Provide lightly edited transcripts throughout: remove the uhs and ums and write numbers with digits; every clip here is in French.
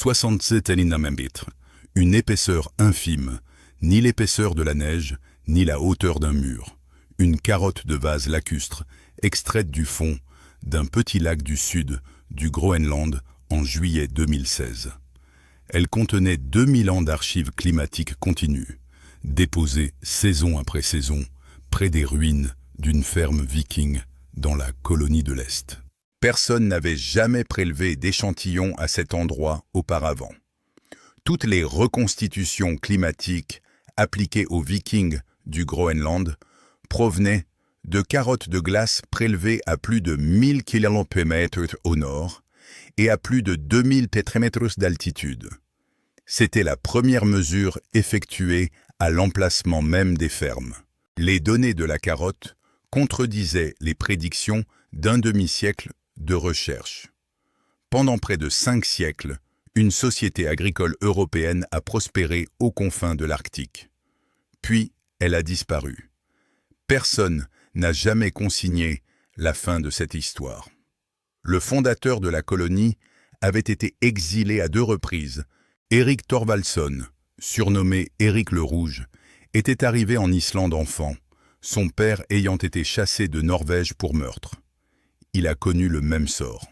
67 Elinamembit, une épaisseur infime, ni l'épaisseur de la neige, ni la hauteur d'un mur. Une carotte de vase lacustre, extraite du fond d'un petit lac du sud du Groenland en juillet 2016. Elle contenait 2000 ans d'archives climatiques continues, déposées saison après saison, près des ruines d'une ferme viking dans la colonie de l'Est. Personne n'avait jamais prélevé d'échantillons à cet endroit auparavant. Toutes les reconstitutions climatiques appliquées aux Vikings du Groenland provenaient de carottes de glace prélevées à plus de 1000 km au nord et à plus de 2000 pétrimètres d'altitude. C'était la première mesure effectuée à l'emplacement même des fermes. Les données de la carotte contredisaient les prédictions d'un demi-siècle de recherche. Pendant près de 5 siècles, une société agricole européenne a prospéré aux confins de l'Arctique. Puis, elle a disparu. Personne n'a jamais consigné la fin de cette histoire. Le fondateur de la colonie avait été exilé à 2 reprises. Erik Thorvaldsson, surnommé Erik le Rouge, était arrivé en Islande enfant, son père ayant été chassé de Norvège pour meurtre. Il a connu le même sort.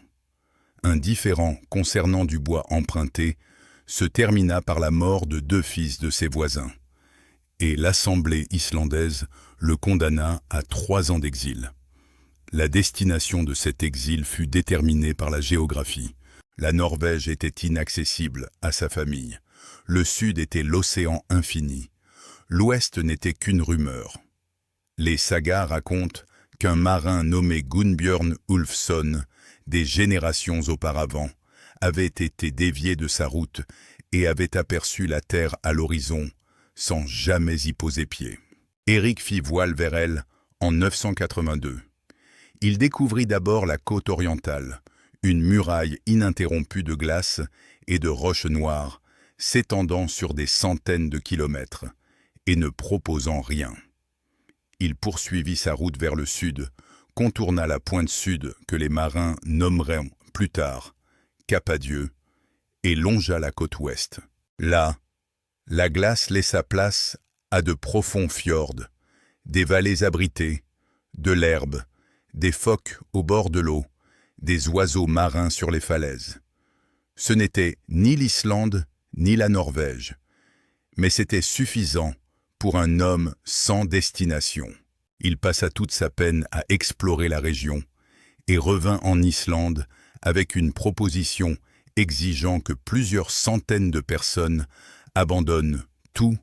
Un différend concernant du bois emprunté se termina par la mort de 2 fils de ses voisins, et l'Assemblée islandaise le condamna à 3 ans d'exil. La destination de cet exil fut déterminée par la géographie. La Norvège était inaccessible à sa famille. Le sud était l'océan infini. L'ouest n'était qu'une rumeur. Les sagas racontent qu'un marin nommé Gunnbjörn Ulfsson, des générations auparavant, avait été dévié de sa route et avait aperçu la terre à l'horizon sans jamais y poser pied. Erik fit voile vers elle en 982. Il découvrit d'abord la côte orientale, une muraille ininterrompue de glace et de roches noires s'étendant sur des centaines de kilomètres et ne proposant rien. Il poursuivit sa route vers le sud, contourna la pointe sud que les marins nommeront plus tard Cap à Dieu et longea la côte ouest. Là, la glace laissa place à de profonds fjords, des vallées abritées, de l'herbe, des phoques au bord de l'eau, des oiseaux marins sur les falaises. Ce n'était ni l'Islande ni la Norvège, mais c'était suffisant pour un homme sans destination. Il passa toute sa peine à explorer la région et revint en Islande avec une proposition exigeant que plusieurs centaines de personnes abandonnent tout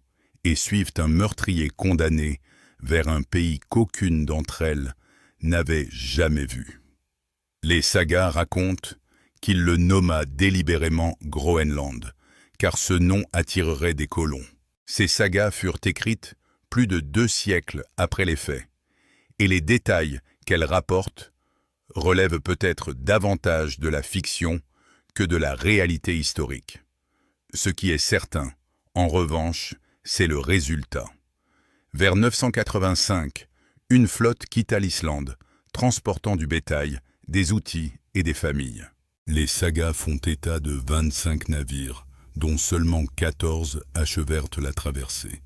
et suivent un meurtrier condamné vers un pays qu'aucune d'entre elles n'avait jamais vu. Les sagas racontent qu'il le nomma délibérément Groenland, car ce nom attirerait des colons. Ces sagas furent écrites plus de 2 siècles après les faits, et les détails qu'elles rapportent relèvent peut-être davantage de la fiction que de la réalité historique. Ce qui est certain, en revanche, c'est le résultat. Vers 985, une flotte quitta l'Islande, transportant du bétail, des outils et des familles. Les sagas font état de 25 navires, dont seulement 14 achevèrent la traversée.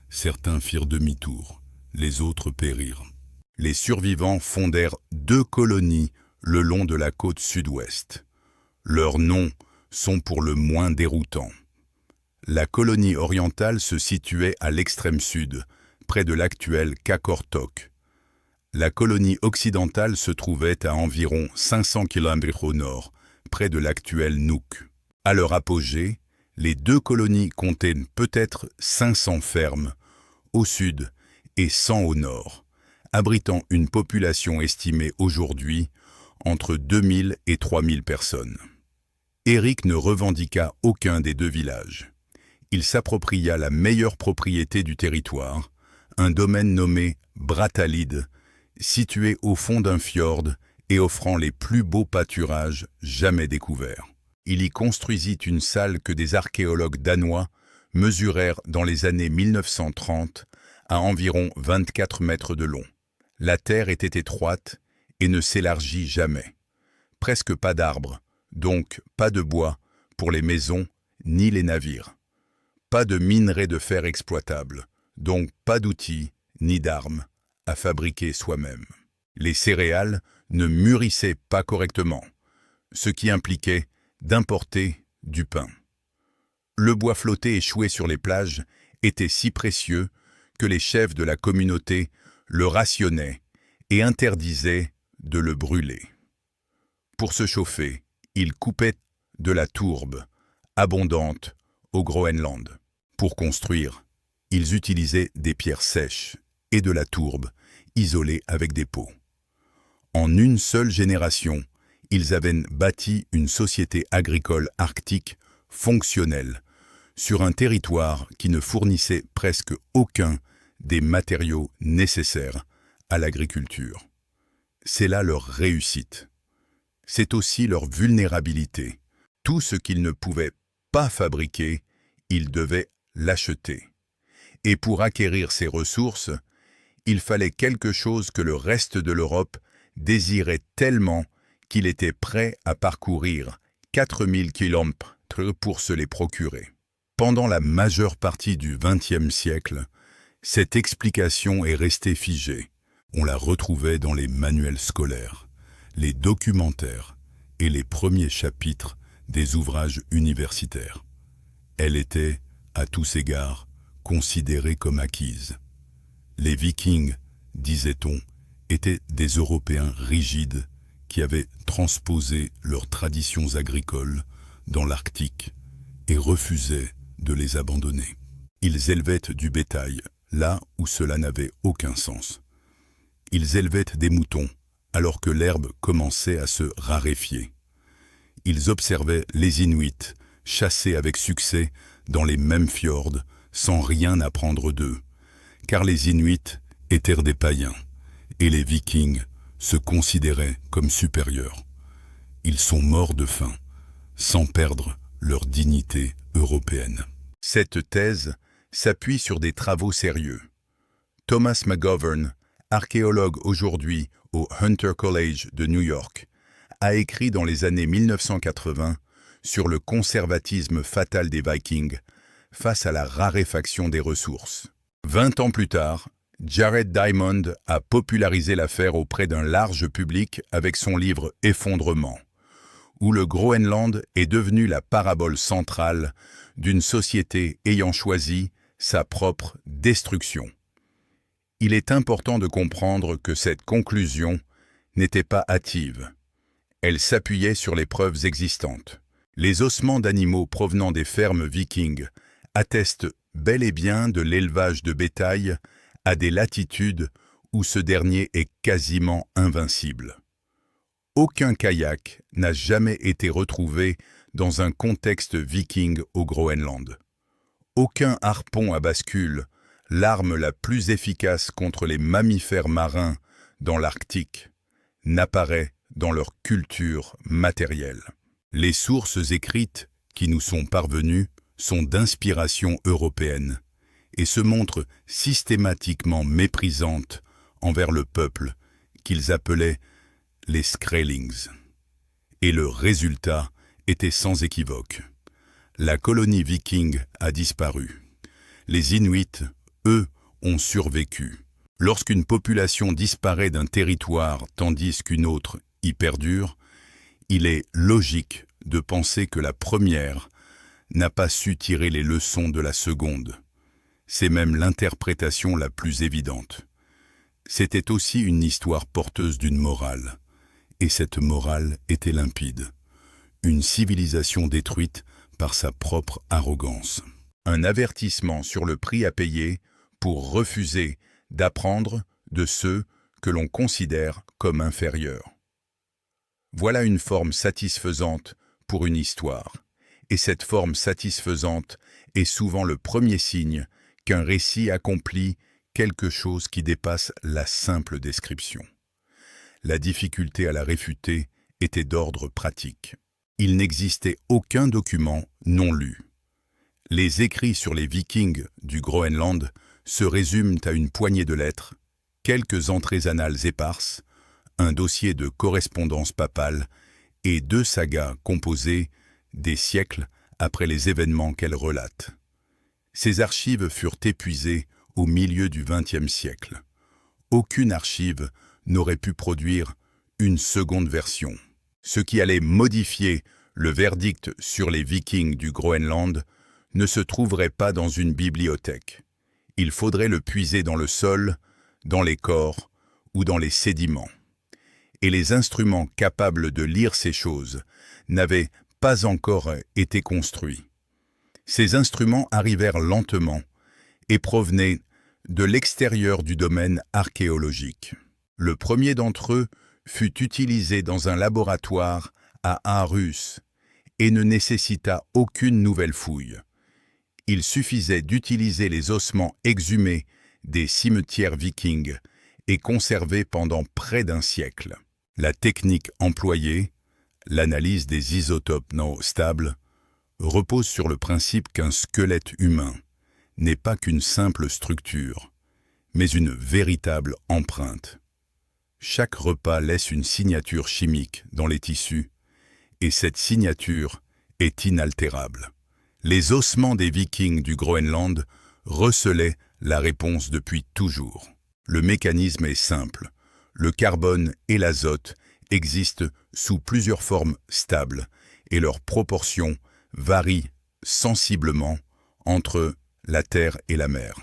Certains firent demi-tour, les autres périrent. Les survivants fondèrent 2 colonies le long de la côte sud-ouest. Leurs noms sont pour le moins déroutants. La colonie orientale se situait à l'extrême sud, près de l'actuel Qaqortoq. La colonie occidentale se trouvait à environ 500 km au nord, près de l'actuel Nuuk. À leur apogée, les 2 colonies comptaient peut-être 500 fermes au sud et 100 au nord, abritant une population estimée aujourd'hui entre 2000 et 3000 personnes. Erik ne revendiqua aucun des 2 villages. Il s'appropria la meilleure propriété du territoire, un domaine nommé Brattahlid, situé au fond d'un fjord et offrant les plus beaux pâturages jamais découverts. Il y construisit une salle que des archéologues danois mesurèrent dans les années 1930 à environ 24 mètres de long. La terre était étroite et ne s'élargit jamais. Presque pas d'arbres, donc pas de bois, pour les maisons ni les navires. Pas de minerai de fer exploitable, donc pas d'outils ni d'armes à fabriquer soi-même. Les céréales ne mûrissaient pas correctement, ce qui impliquait d'importer du pain. Le bois flotté échoué sur les plages était si précieux que les chefs de la communauté le rationnaient et interdisaient de le brûler. Pour se chauffer, ils coupaient de la tourbe, abondante au Groenland. Pour construire, ils utilisaient des pierres sèches et de la tourbe, isolée avec des pots. En une seule génération, ils avaient bâti une société agricole arctique fonctionnelle, sur un territoire qui ne fournissait presque aucun des matériaux nécessaires à l'agriculture. C'est là leur réussite. C'est aussi leur vulnérabilité. Tout ce qu'ils ne pouvaient pas fabriquer, ils devaient l'acheter. Et pour acquérir ces ressources, il fallait quelque chose que le reste de l'Europe désirait tellement qu'il était prêt à parcourir 4000 kilomètres pour se les procurer. Pendant la majeure partie du XXe siècle, cette explication est restée figée. On la retrouvait dans les manuels scolaires, les documentaires et les premiers chapitres des ouvrages universitaires. Elle était, à tous égards, considérée comme acquise. Les Vikings, disait-on, étaient des Européens rigides qui avaient transposé leurs traditions agricoles dans l'Arctique et refusaient de les abandonner. Ils élevaient du bétail là où cela n'avait aucun sens. Ils élevaient des moutons alors que l'herbe commençait à se raréfier. Ils observaient les Inuits chasser avec succès dans les mêmes fjords sans rien apprendre d'eux, car les Inuits étaient des païens et les Vikings se considéraient comme supérieurs. Ils sont morts de faim, sans perdre leur dignité européenne. Cette thèse s'appuie sur des travaux sérieux. Thomas McGovern, archéologue aujourd'hui au Hunter College de New York, a écrit dans les années 1980 sur le conservatisme fatal des Vikings face à la raréfaction des ressources. 20 ans plus tard, Jared Diamond a popularisé l'affaire auprès d'un large public avec son livre « Effondrement », où le Groenland est devenu la parabole centrale d'une société ayant choisi sa propre destruction. Il est important de comprendre que cette conclusion n'était pas hâtive. Elle s'appuyait sur les preuves existantes. Les ossements d'animaux provenant des fermes vikings attestent bel et bien de l'élevage de bétail à des latitudes où ce dernier est quasiment invincible. Aucun kayak n'a jamais été retrouvé dans un contexte viking au Groenland. Aucun harpon à bascule, l'arme la plus efficace contre les mammifères marins dans l'Arctique, n'apparaît dans leur culture matérielle. Les sources écrites qui nous sont parvenues sont d'inspiration européenne et se montrent systématiquement méprisantes envers le peuple qu'ils appelaient les Skrælings. Et le résultat était sans équivoque. La colonie viking a disparu. Les Inuits, eux, ont survécu. Lorsqu'une population disparaît d'un territoire tandis qu'une autre y perdure, il est logique de penser que la première n'a pas su tirer les leçons de la seconde. C'est même l'interprétation la plus évidente. C'était aussi une histoire porteuse d'une morale. Et cette morale était limpide. Une civilisation détruite par sa propre arrogance. Un avertissement sur le prix à payer pour refuser d'apprendre de ceux que l'on considère comme inférieurs. Voilà une forme satisfaisante pour une histoire. Et cette forme satisfaisante est souvent le premier signe qu'un récit accomplit quelque chose qui dépasse la simple description. La difficulté à la réfuter était d'ordre pratique. Il n'existait aucun document non lu. Les écrits sur les Vikings du Groenland se résument à une poignée de lettres, quelques entrées annales éparses, un dossier de correspondance papale et 2 sagas composées des siècles après les événements qu'elle relate. Ces archives furent épuisées au milieu du XXe siècle. Aucune archive n'aurait pu produire une seconde version. Ce qui allait modifier le verdict sur les Vikings du Groenland ne se trouverait pas dans une bibliothèque. Il faudrait le puiser dans le sol, dans les corps ou dans les sédiments. Et les instruments capables de lire ces choses n'avaient pas encore été construits. Ces instruments arrivèrent lentement et provenaient de l'extérieur du domaine archéologique. Le premier d'entre eux fut utilisé dans un laboratoire à Aarhus et ne nécessita aucune nouvelle fouille. Il suffisait d'utiliser les ossements exhumés des cimetières vikings et conservés pendant près d'un siècle. La technique employée, l'analyse des isotopes non stables, repose sur le principe qu'un squelette humain n'est pas qu'une simple structure, mais une véritable empreinte. Chaque repas laisse une signature chimique dans les tissus, et cette signature est inaltérable. Les ossements des Vikings du Groenland recelaient la réponse depuis toujours. Le mécanisme est simple. Le carbone et l'azote existent sous plusieurs formes stables et leurs proportions varient sensiblement entre la terre et la mer.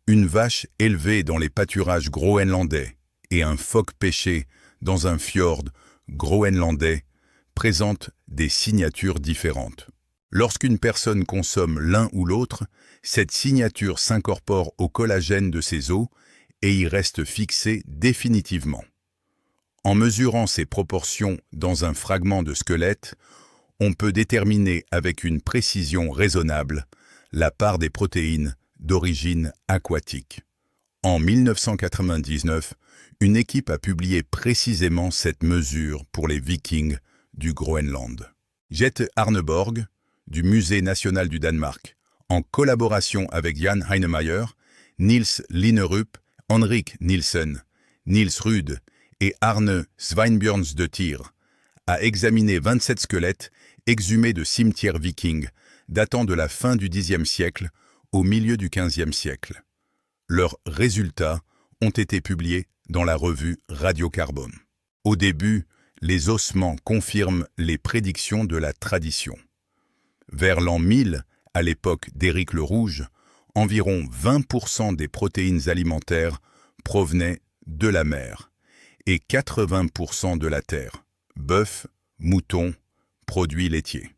Une vache élevée dans les pâturages groenlandais et un phoque pêché dans un fjord groenlandais présentent des signatures différentes. Lorsqu'une personne consomme l'un ou l'autre, cette signature s'incorpore au collagène de ses os et y reste fixée définitivement. En mesurant ces proportions dans un fragment de squelette, on peut déterminer avec une précision raisonnable la part des protéines d'origine aquatique. En 1999, une équipe a publié précisément cette mesure pour les Vikings du Groenland. Jette Arneborg, du Musée national du Danemark, en collaboration avec Jan Heinemeier, Niels Linerup, Henrik Nielsen, Niels Rude et Arne Sveinbjørnsdottir, a examiné 27 squelettes exhumés de cimetières vikings datant de la fin du Xe siècle au milieu du XVe siècle. Leurs résultats ont été publiés dans la revue Radiocarbone. Au début, les ossements confirment les prédictions de la tradition. Vers l'an 1000, à l'époque d'Éric le Rouge, environ 20% des protéines alimentaires provenaient de la mer et 80% de la terre, bœuf, mouton, produits laitiers.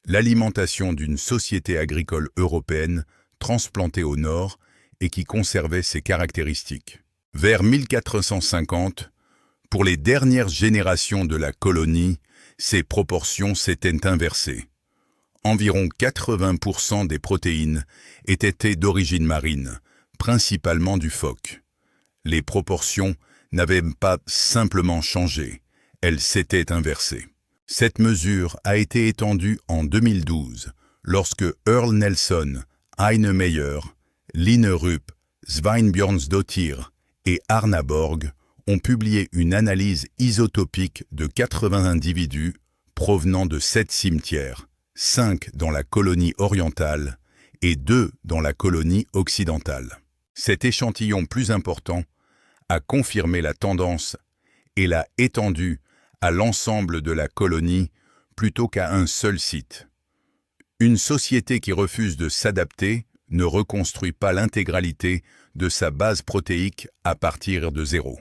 L'alimentation d'une société agricole européenne transplantée au nord et qui conservait ses caractéristiques. Vers 1450, pour les dernières générations de la colonie, ces proportions s'étaient inversées. Environ 80% des protéines étaient d'origine marine, principalement du phoque. Les proportions n'avaient pas simplement changé, elles s'étaient inversées. Cette mesure a été étendue en 2012, lorsque Earl Nelson, Heine Meyer, Linerup, Sveinbjørnsdottir et Arna Borg ont publié une analyse isotopique de 80 individus provenant de 7 cimetières, 5 dans la colonie orientale et 2 dans la colonie occidentale. Cet échantillon plus important a confirmé la tendance et l'a étendu à l'ensemble de la colonie plutôt qu'à un seul site. Une société qui refuse de s'adapter ne reconstruit pas l'intégralité de sa base protéique à partir de zéro.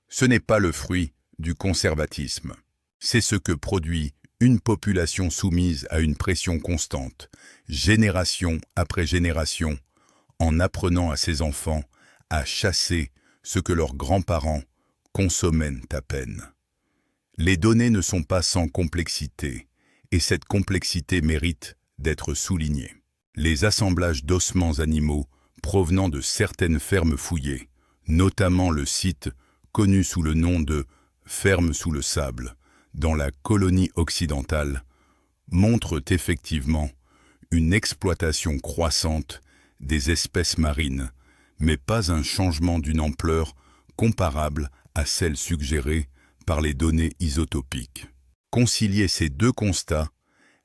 Ce n'est pas le fruit du conservatisme. C'est ce que produit une population soumise à une pression constante, génération après génération, en apprenant à ses enfants à chasser ce que leurs grands-parents consommaient à peine. Les données ne sont pas sans complexité, et cette complexité mérite d'être soulignée. Les assemblages d'ossements animaux provenant de certaines fermes fouillées, notamment le site connu sous le nom de « ferme sous le sable » dans la colonie occidentale, montrent effectivement une exploitation croissante des espèces marines, mais pas un changement d'une ampleur comparable à celle suggérée par les données isotopiques. Concilier ces deux constats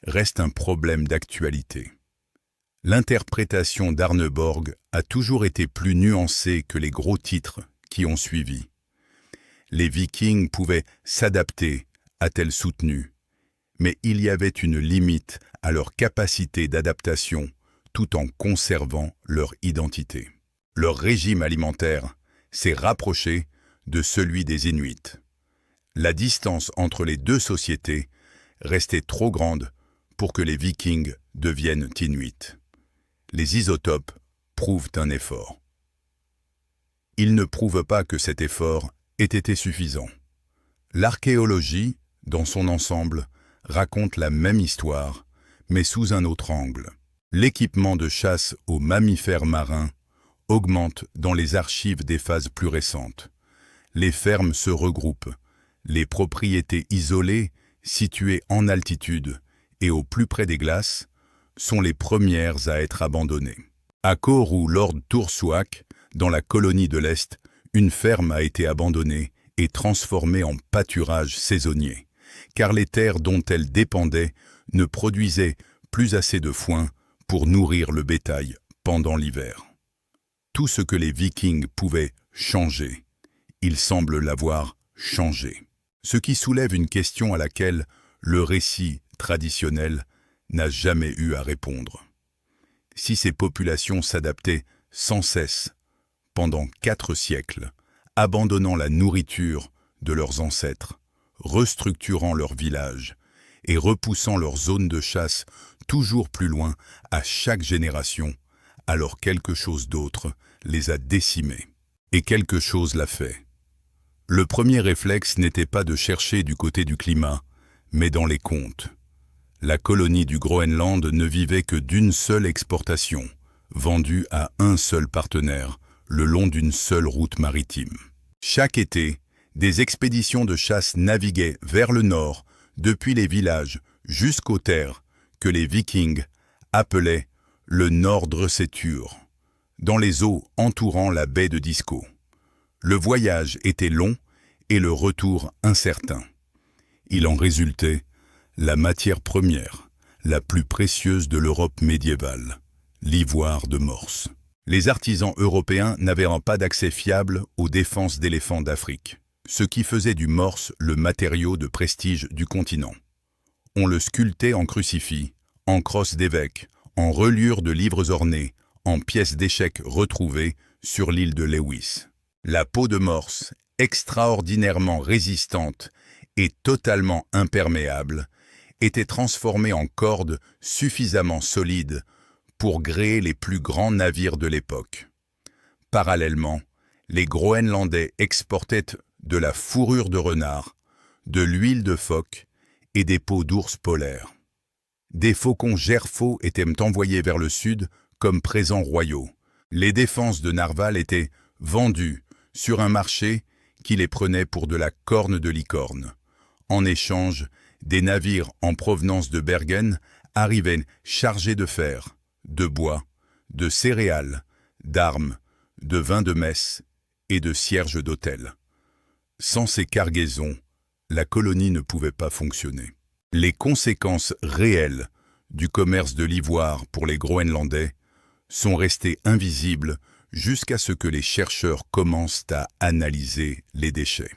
reste un problème d'actualité. L'interprétation d'Arneborg a toujours été plus nuancée que les gros titres qui ont suivi. Les Vikings pouvaient s'adapter, a-t-elle soutenu, mais il y avait une limite à leur capacité d'adaptation tout en conservant leur identité. Leur régime alimentaire s'est rapproché de celui des Inuits. La distance entre les deux sociétés restait trop grande pour que les Vikings deviennent Inuits. Les isotopes prouvent un effort. Ils ne prouvent pas que cet effort ait été suffisant. L'archéologie, dans son ensemble, raconte la même histoire, mais sous un autre angle. L'équipement de chasse aux mammifères marins augmente dans les archives des phases plus récentes. Les fermes se regroupent. Les propriétés isolées, situées en altitude et au plus près des glaces, sont les premières à être abandonnées. À Kor ou Lord Toursuak, dans la colonie de l'Est, une ferme a été abandonnée et transformée en pâturage saisonnier, car les terres dont elle dépendait ne produisaient plus assez de foin pour nourrir le bétail pendant l'hiver. Tout ce que les Vikings pouvaient changer, ils semblent l'avoir changé. Ce qui soulève une question à laquelle le récit traditionnel n'a jamais eu à répondre. Si ces populations s'adaptaient sans cesse pendant 4 siècles, abandonnant la nourriture de leurs ancêtres, restructurant leurs villages et repoussant leurs zones de chasse toujours plus loin à chaque génération, alors quelque chose d'autre les a décimés. Et quelque chose l'a fait. Le premier réflexe n'était pas de chercher du côté du climat, mais dans les contes. La colonie du Groenland ne vivait que d'une seule exportation, vendue à un seul partenaire, le long d'une seule route maritime. Chaque été, des expéditions de chasse naviguaient vers le nord, depuis les villages jusqu'aux terres que les Vikings appelaient le Nordresetur, dans les eaux entourant la baie de Disco. Le voyage était long et le retour incertain. Il en résultait la matière première, la plus précieuse de l'Europe médiévale, l'ivoire de morse. Les artisans européens n'avaient pas d'accès fiable aux défenses d'éléphants d'Afrique, ce qui faisait du morse le matériau de prestige du continent. On le sculptait en crucifix, en crosses d'évêques, en reliures de livres ornés, en pièces d'échecs retrouvées sur l'île de Lewis. La peau de morse, extraordinairement résistante et totalement imperméable, était transformée en cordes suffisamment solides pour gréer les plus grands navires de l'époque. Parallèlement, les Groenlandais exportaient de la fourrure de renard, de l'huile de phoque et des peaux d'ours polaires. Des faucons gerfaux étaient envoyés vers le sud comme présents royaux. Les défenses de Narval étaient vendues sur un marché qui les prenait pour de la corne de licorne. En échange, des navires en provenance de Bergen arrivaient chargés de fer, de bois, de céréales, d'armes, de vin de messe et de cierges d'autel. Sans ces cargaisons, la colonie ne pouvait pas fonctionner. Les conséquences réelles du commerce de l'ivoire pour les Groenlandais sont restées invisibles jusqu'à ce que les chercheurs commencent à analyser les déchets.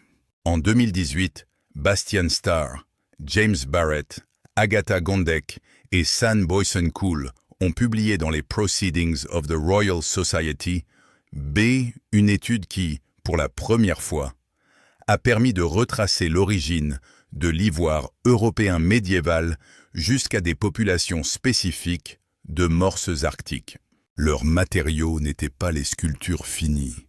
En 2018, Bastian Starr, James Barrett, Agatha Gondek et San Boysen-Cool ont publié dans les Proceedings of the Royal Society une étude qui, pour la première fois, a permis de retracer l'origine de l'ivoire européen médiéval jusqu'à des populations spécifiques de morses arctiques. Leurs matériaux n'étaient pas les sculptures finies,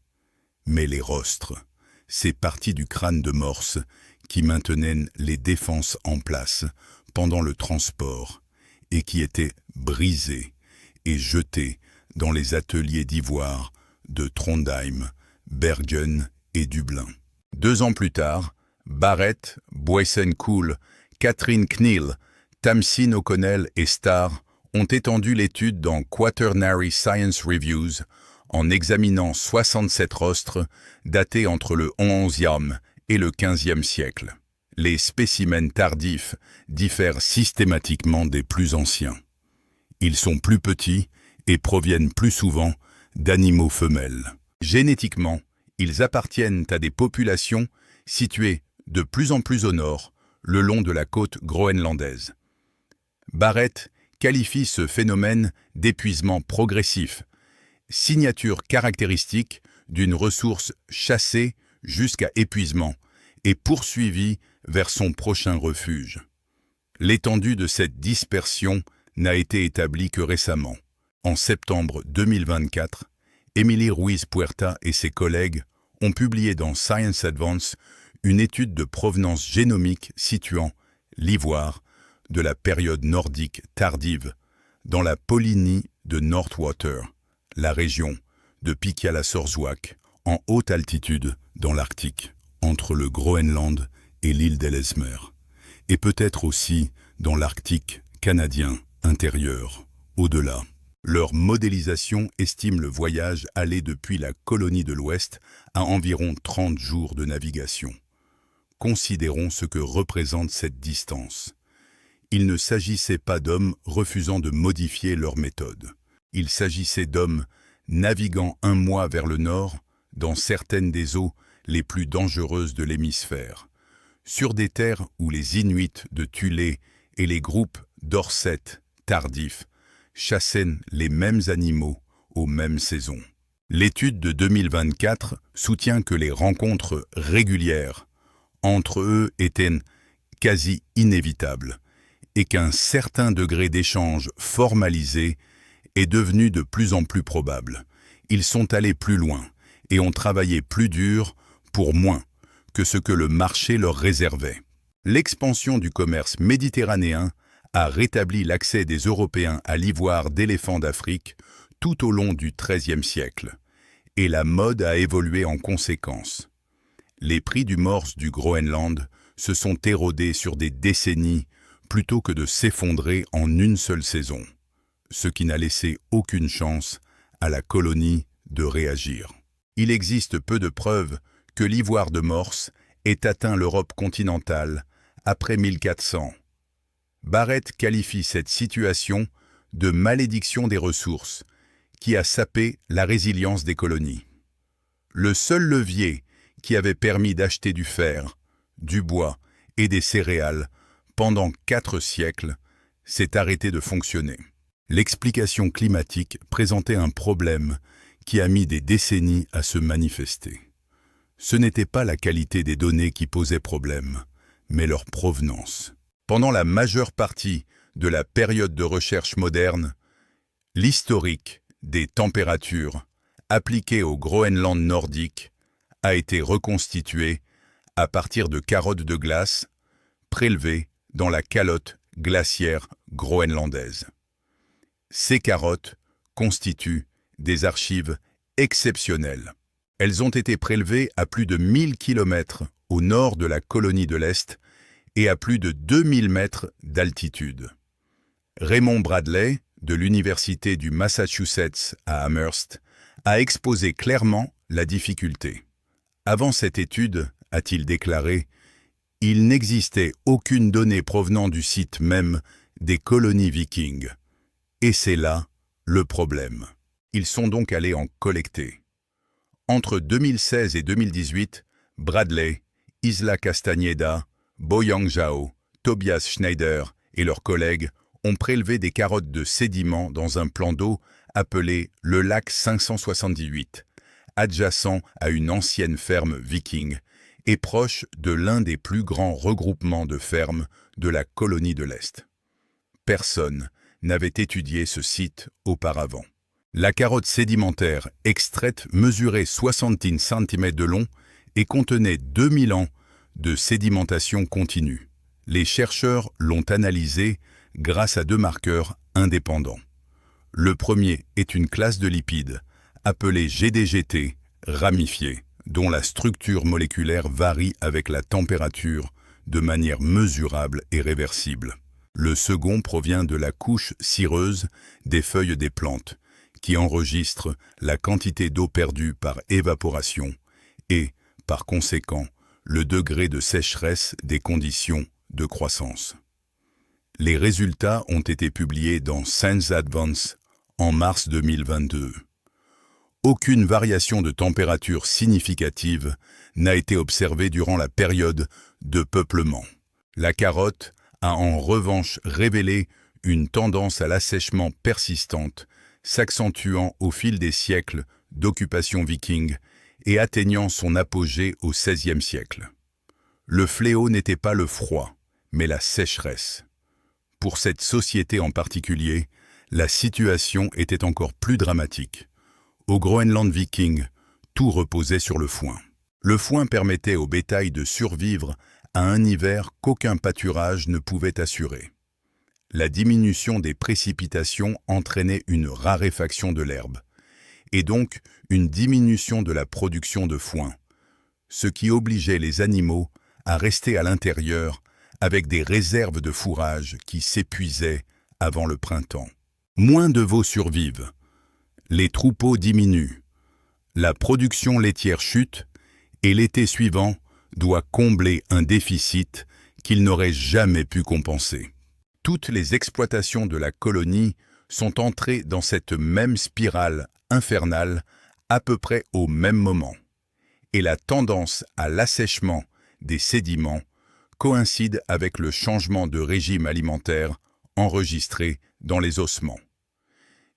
mais les rostres, ces parties du crâne de morse qui maintenaient les défenses en place pendant le transport et qui étaient brisées et jetées dans les ateliers d'ivoire de Trondheim, Bergen et Dublin. 2 ans plus tard, Barrett, Boysen-Cool, Catherine Knill, Tamsin O'Connell et Starr ont étendu l'étude dans Quaternary Science Reviews en examinant 67 rostres datés entre le XIe et le XVe siècle. Les spécimens tardifs diffèrent systématiquement des plus anciens. Ils sont plus petits et proviennent plus souvent d'animaux femelles. Génétiquement, ils appartiennent à des populations situées de plus en plus au nord, le long de la côte groenlandaise. Barrett qualifie ce phénomène d'épuisement progressif, signature caractéristique d'une ressource chassée jusqu'à épuisement et poursuivie vers son prochain refuge. L'étendue de cette dispersion n'a été établie que récemment. En septembre 2024, Emily Ruiz Puerta et ses collègues ont publié dans Science Advance une étude de provenance génomique situant l'ivoire de la période nordique tardive dans la Polynie de Northwater, la région de Pikialasorsuaq, en haute altitude dans l'Arctique, entre le Groenland et l'île d'Ellesmer, et peut-être aussi dans l'Arctique canadien intérieur, au-delà. Leur modélisation estime le voyage aller depuis la colonie de l'Ouest à environ 30 jours de navigation. Considérons ce que représente cette distance. Il ne s'agissait pas d'hommes refusant de modifier leur méthode. Il s'agissait d'hommes naviguant un mois vers le nord dans certaines des eaux les plus dangereuses de l'hémisphère, sur des terres où les Inuits de Thulé et les groupes d'Orset tardifs chassaient les mêmes animaux aux mêmes saisons. L'étude de 2024 soutient que les rencontres régulières entre eux étaient quasi inévitables et qu'un certain degré d'échange formalisé est devenu de plus en plus probable. Ils sont allés plus loin et ont travaillé plus dur pour moins que ce que le marché leur réservait. L'expansion du commerce méditerranéen a rétabli l'accès des Européens à l'ivoire d'éléphant d'Afrique tout au long du XIIIe siècle, et la mode a évolué en conséquence. Les prix du morse du Groenland se sont érodés sur des décennies plutôt que de s'effondrer en une seule saison, ce qui n'a laissé aucune chance à la colonie de réagir. Il existe peu de preuves que l'ivoire de morse ait atteint l'Europe continentale après 1400. Barrett qualifie cette situation de malédiction des ressources qui a sapé la résilience des colonies. Le seul levier qui avait permis d'acheter du fer, du bois et des céréales pendant 4 siècles s'est arrêté de fonctionner. L'explication climatique présentait un problème qui a mis des décennies à se manifester. Ce n'était pas la qualité des données qui posait problème, mais leur provenance. Pendant la majeure partie de la période de recherche moderne, l'historique des températures appliquées au Groenland nordique a été reconstitué à partir de carottes de glace prélevées dans la calotte glaciaire groenlandaise. Ces carottes constituent des archives exceptionnelles. Elles ont été prélevées à plus de 1000 km au nord de la colonie de l'Est et à plus de 2000 mètres d'altitude. Raymond Bradley, de l'Université du Massachusetts à Amherst, a exposé clairement la difficulté. Avant cette étude, a-t-il déclaré, il n'existait aucune donnée provenant du site même des colonies vikings. Et c'est là le problème. Ils sont donc allés en collecter. Entre 2016 et 2018, Bradley, Isla Castañeda, Boyang Zhao, Tobias Schneider et leurs collègues ont prélevé des carottes de sédiments dans un plan d'eau appelé le lac 578, adjacent à une ancienne ferme viking et proche de l'un des plus grands regroupements de fermes de la colonie de l'Est. Personne n'avait étudié ce site auparavant. La carotte sédimentaire extraite mesurait 70 cm de long et contenait 2000 ans de sédimentation continue. Les chercheurs l'ont analysée grâce à 2 marqueurs indépendants. Le premier est une classe de lipides, appelée GDGT, ramifiée, dont la structure moléculaire varie avec la température de manière mesurable et réversible. Le second provient de la couche cireuse des feuilles des plantes, qui enregistre la quantité d'eau perdue par évaporation et, par conséquent, le degré de sécheresse des conditions de croissance. Les résultats ont été publiés dans Science Advance en mars 2022. Aucune variation de température significative n'a été observée durant la période de peuplement. La carotte a en revanche révélé une tendance à l'assèchement persistante, s'accentuant au fil des siècles d'occupation viking et atteignant son apogée au XVIe siècle. Le fléau n'était pas le froid, mais la sécheresse. Pour cette société en particulier, la situation était encore plus dramatique. Au Groenland viking, tout reposait sur le foin. Le foin permettait au bétail de survivre à un hiver qu'aucun pâturage ne pouvait assurer. La diminution des précipitations entraînait une raréfaction de l'herbe, et donc une diminution de la production de foin, ce qui obligeait les animaux à rester à l'intérieur avec des réserves de fourrage qui s'épuisaient avant le printemps. Moins de veaux survivent. Les troupeaux diminuent, la production laitière chute et l'été suivant doit combler un déficit qu'il n'aurait jamais pu compenser. Toutes les exploitations de la colonie sont entrées dans cette même spirale infernale à peu près au même moment, et la tendance à l'assèchement des sédiments coïncide avec le changement de régime alimentaire enregistré dans les ossements.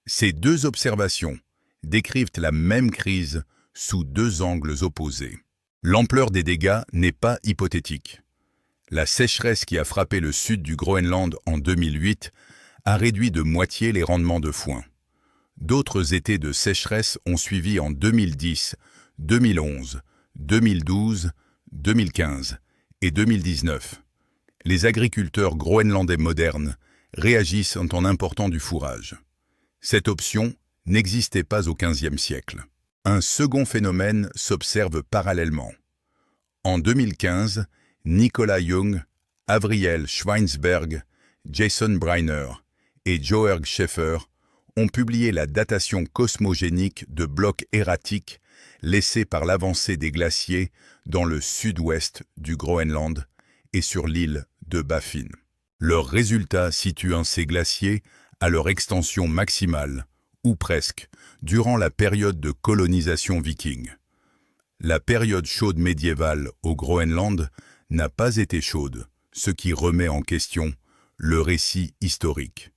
Ces deux observations décrivent la même crise sous deux angles opposés. L'ampleur des dégâts n'est pas hypothétique. La sécheresse qui a frappé le sud du Groenland en 2008 a réduit de moitié les rendements de foin. D'autres étés de sécheresse ont suivi en 2010, 2011, 2012, 2015 et 2019. Les agriculteurs groenlandais modernes réagissent en important du fourrage. Cette option n'existait pas au XVe siècle. Un second phénomène s'observe parallèlement. En 2015, Nicolas Young, Avriel Schweinsberg, Jason Briner et Joerg Schäfer ont publié la datation cosmogénique de blocs erratiques laissés par l'avancée des glaciers dans le sud-ouest du Groenland et sur l'île de Baffin. Leurs résultats situent ces glaciers à leur extension maximale, ou presque, durant la période de colonisation viking. La période chaude médiévale au Groenland n'a pas été chaude, ce qui remet en question le récit historique.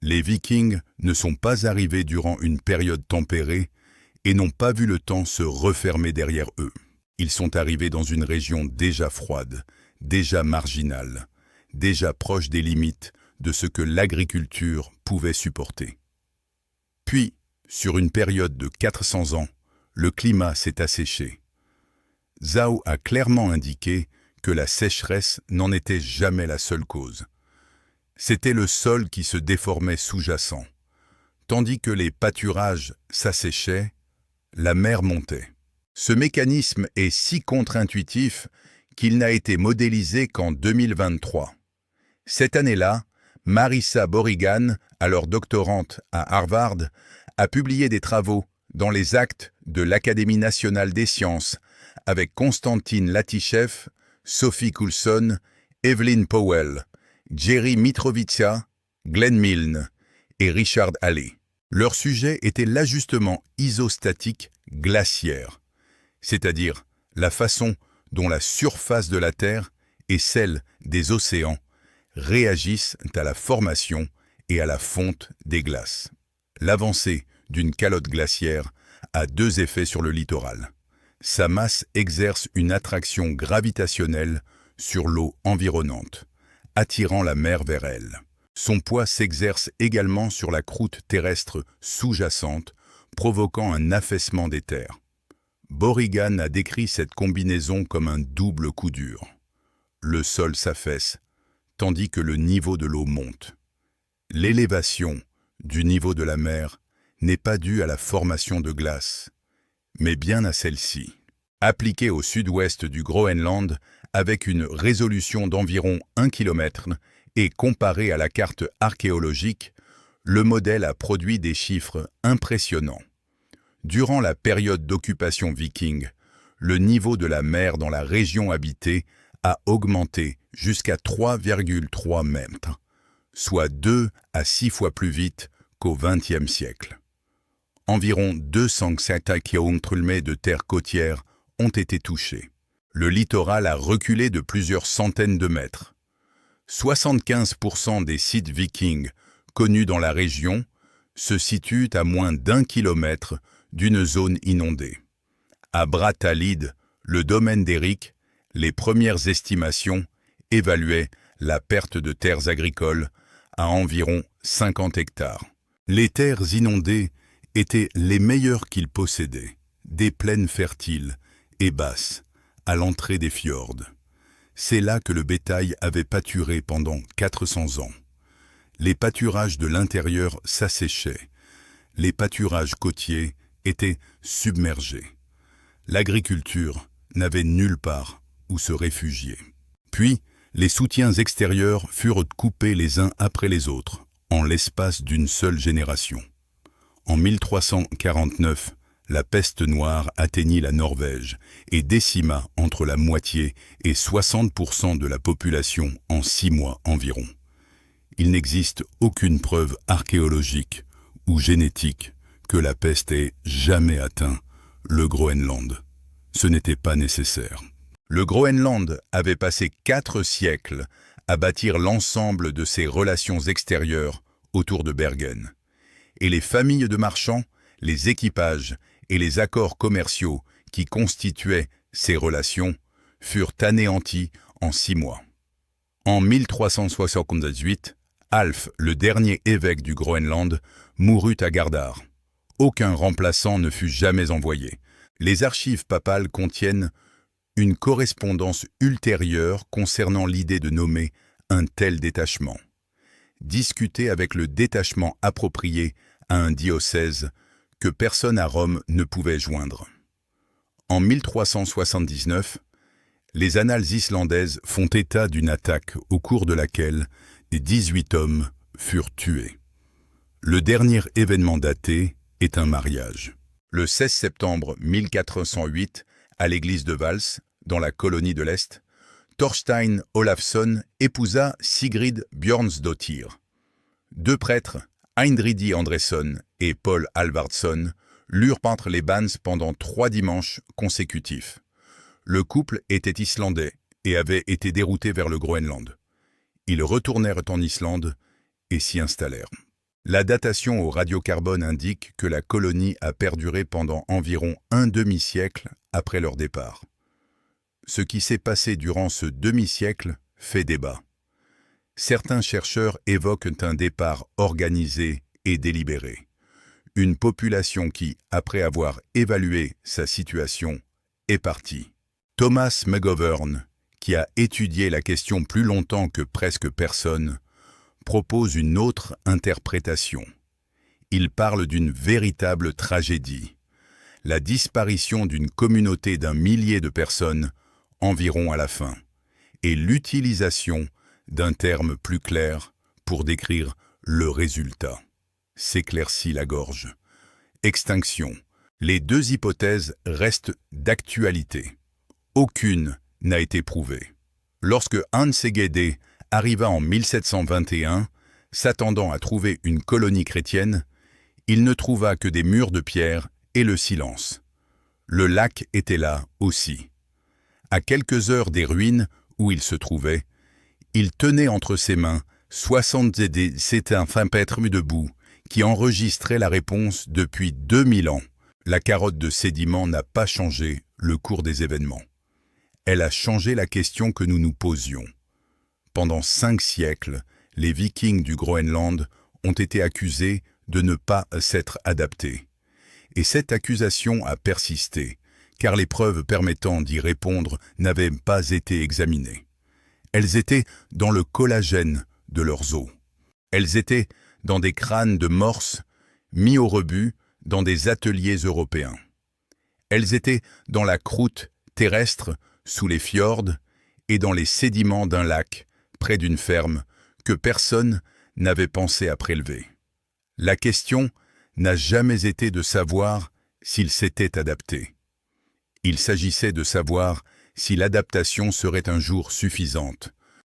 Les Vikings ne sont pas arrivés durant une période tempérée et n'ont pas vu le temps se refermer derrière eux. Ils sont arrivés dans une région déjà froide, déjà marginale, déjà proche des limites de ce que l'agriculture pouvait supporter. Puis, sur une période de 400 ans, le climat s'est asséché. Zhao a clairement indiqué que la sécheresse n'en était jamais la seule cause. C'était le sol qui se déformait sous-jacent. Tandis que les pâturages s'asséchaient, la mer montait. Ce mécanisme est si contre-intuitif qu'il n'a été modélisé qu'en 2023. Cette année-là, Marissa Borrigan, alors doctorante à Harvard, a publié des travaux dans les actes de l'Académie nationale des sciences avec Konstantin Latichev, Sophie Coulson, Evelyn Powell, Jerry Mitrovica, Glenn Milne et Richard Halley. Leur sujet était l'ajustement isostatique glaciaire, c'est-à-dire la façon dont la surface de la Terre et celle des océans réagissent à la formation et à la fonte des glaces. L'avancée d'une calotte glaciaire a deux effets sur le littoral. Sa masse exerce une attraction gravitationnelle sur l'eau environnante, attirant la mer vers elle. Son poids s'exerce également sur la croûte terrestre sous-jacente, provoquant un affaissement des terres. Borrigan a décrit cette combinaison comme un double coup dur. Le sol s'affaisse, tandis que le niveau de l'eau monte. L'élévation du niveau de la mer n'est pas due à la formation de glace, mais bien à celle-ci. Appliquée au sud-ouest du Groenland avec une résolution d'environ 1 km et comparée à la carte archéologique, le modèle a produit des chiffres impressionnants. Durant la période d'occupation viking, le niveau de la mer dans la région habitée a augmenté jusqu'à 3,3 mètres, soit 2 à 6 fois plus vite qu'au XXe siècle. Environ 207 km de terre côtière ont été touchés. Le littoral a reculé de plusieurs centaines de mètres. 75% des sites vikings connus dans la région se situent à moins d'1 kilomètre d'une zone inondée. À Brattahlid, le domaine d'Éric, les premières estimations évaluaient la perte de terres agricoles à environ 50 hectares. Les terres inondées étaient les meilleures qu'il possédait, des plaines fertiles et basses, à l'entrée des fjords. C'est là que le bétail avait pâturé pendant 400 ans. Les pâturages de l'intérieur s'asséchaient. Les pâturages côtiers étaient submergés. L'agriculture n'avait nulle part où se réfugier. Puis, les soutiens extérieurs furent coupés les uns après les autres, en l'espace d'une seule génération. En 1349, la peste noire atteignit la Norvège et décima entre la moitié et 60% de la population en 6 mois environ. Il n'existe aucune preuve archéologique ou génétique que la peste ait jamais atteint le Groenland. Ce n'était pas nécessaire. Le Groenland avait passé 4 siècles à bâtir l'ensemble de ses relations extérieures autour de Bergen. Et les familles de marchands, les équipages et les accords commerciaux qui constituaient ces relations furent anéantis en 6 mois. En 1378, Alf, le dernier évêque du Groenland, mourut à Gardar. Aucun remplaçant ne fut jamais envoyé. Les archives papales contiennent une correspondance ultérieure concernant l'idée de nommer un tel détachement. Discuter avec le détachement approprié à un diocèse que personne à Rome ne pouvait joindre. En 1379, les annales islandaises font état d'une attaque au cours de laquelle 18 hommes furent tués. Le dernier événement daté est un mariage. Le 16 septembre 1408, à l'église de Vals, dans la colonie de l'Est, Thorstein Olafsson épousa Sigrid Björnsdottir. 2 prêtres, Eindridi Andresson et Paul Alvardsson, lurent peindre les Bans pendant 3 dimanches consécutifs. Le couple était islandais et avait été dérouté vers le Groenland. Ils retournèrent en Islande et s'y installèrent. La datation au radiocarbone indique que la colonie a perduré pendant environ un demi-siècle après leur départ. Ce qui s'est passé durant ce demi-siècle fait débat. Certains chercheurs évoquent un départ organisé et délibéré. Une population qui, après avoir évalué sa situation, est partie. Thomas McGovern, qui a étudié la question plus longtemps que presque personne, propose une autre interprétation. Il parle d'une véritable tragédie. La disparition d'une communauté d'1 millier de personnes environ à la fin, et l'utilisation d'un terme plus clair pour décrire le résultat. S'éclaircit la gorge. Extinction. Les 2 hypothèses restent d'actualité. Aucune n'a été prouvée. Lorsque Hans Egede arriva en 1721, s'attendant à trouver une colonie chrétienne, il ne trouva que des murs de pierre et le silence. Le lac était là aussi. À quelques heures des ruines où il se trouvait, il tenait entre ses mains 77 fempêtres debout qui enregistraient la réponse depuis 2000 ans. La carotte de sédiments n'a pas changé le cours des événements. Elle a changé la question que nous nous posions. Pendant 5 siècles, les Vikings du Groenland ont été accusés de ne pas s'être adaptés. Et cette accusation a persisté, car les preuves permettant d'y répondre n'avaient pas été examinées. Elles étaient dans le collagène de leurs os. Elles étaient dans des crânes de morses mis au rebut dans des ateliers européens. Elles étaient dans la croûte terrestre sous les fjords et dans les sédiments d'un lac près d'une ferme que personne n'avait pensé à prélever. La question n'a jamais été de savoir s'il s'était adapté. Il s'agissait de savoir si l'adaptation serait un jour suffisante.